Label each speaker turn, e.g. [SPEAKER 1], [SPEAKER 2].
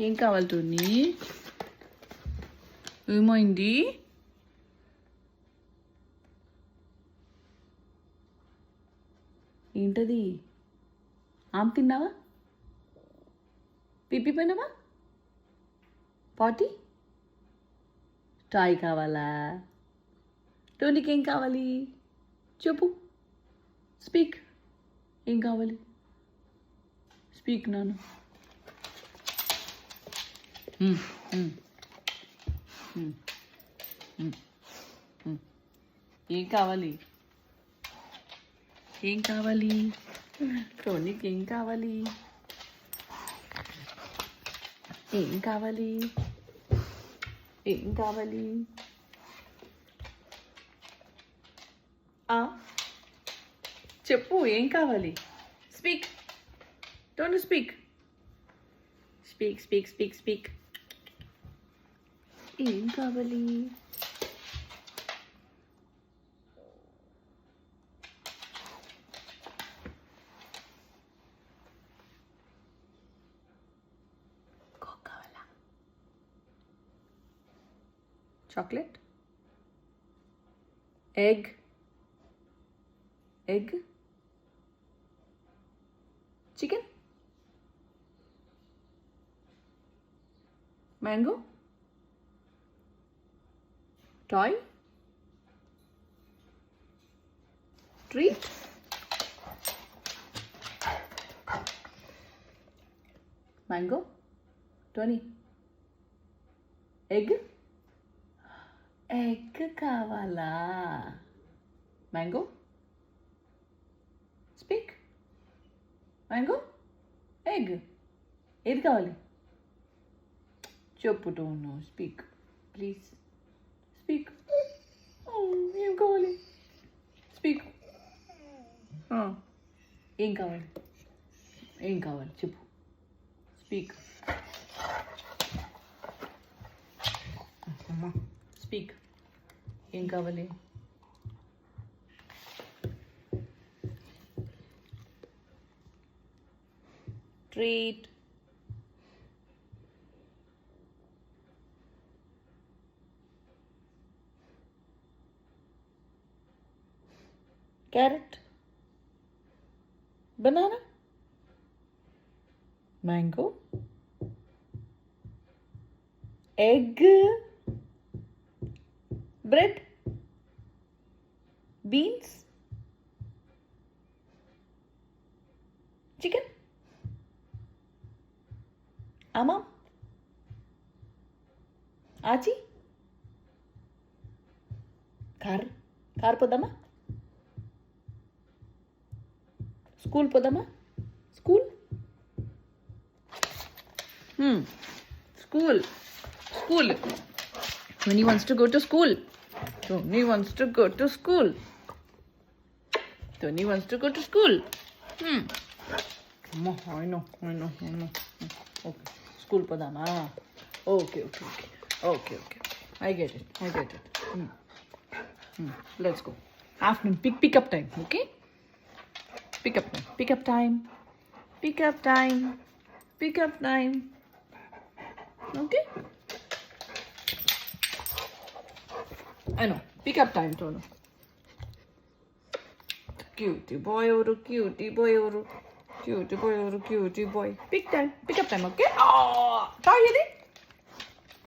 [SPEAKER 1] ఏం కావాలి టోనీ? ఏమైంది? ఏంటది? ఆమె తిన్నావా? పిప్పి పోయినావా? పాటి టాయ్ కావాలా? టోనీకి ఏం కావాలి చెప్పు. స్పీక్. ఏం కావాలి? స్పీక్ నాను. ఏం కావాలి? ఏం కావాలి? టోనీకి ఏం కావాలి? ఏం కావాలి? ఏం కావాలి? చెప్పు ఏం కావాలి? Speak Tony, speak. Speak speak speak speak. ఏం కావాలి? కోక్ కావాలా? Chocolate? Egg? Egg? Chicken? Mango? Toy? Treat? Mango? Tony egg? Egg కావాలా? మ్యాంగో? స్పీక్. మ్యాంగో? ఎగ్? ఏది కావాలి చెప్పు టోను. Speak please. స్పీక్. ఏం కావాలి? స్పీక్. ఏం కావాలి? ఏం కావాలి చెప్పు. స్పీక్. అమ్మా స్పీక్. ఏం కావాలి? Treat. Carrot? Banana? Mango? Egg? Bread? Beans? Chicken? అమ్మా ఆచి? కార్ పోదామా? స్కూల్ పోదామా? School? School. Tony wants to go to school. Tony wants to go to school. Tony wants to go to school. I know. Okay. School podama. Okay. I get it. Let's go. Afternoon. Pick up time. Okay? Pick up time. Okay? I know. Pick up time, Tono. Cutie boy. Pick up time, okay? Toy,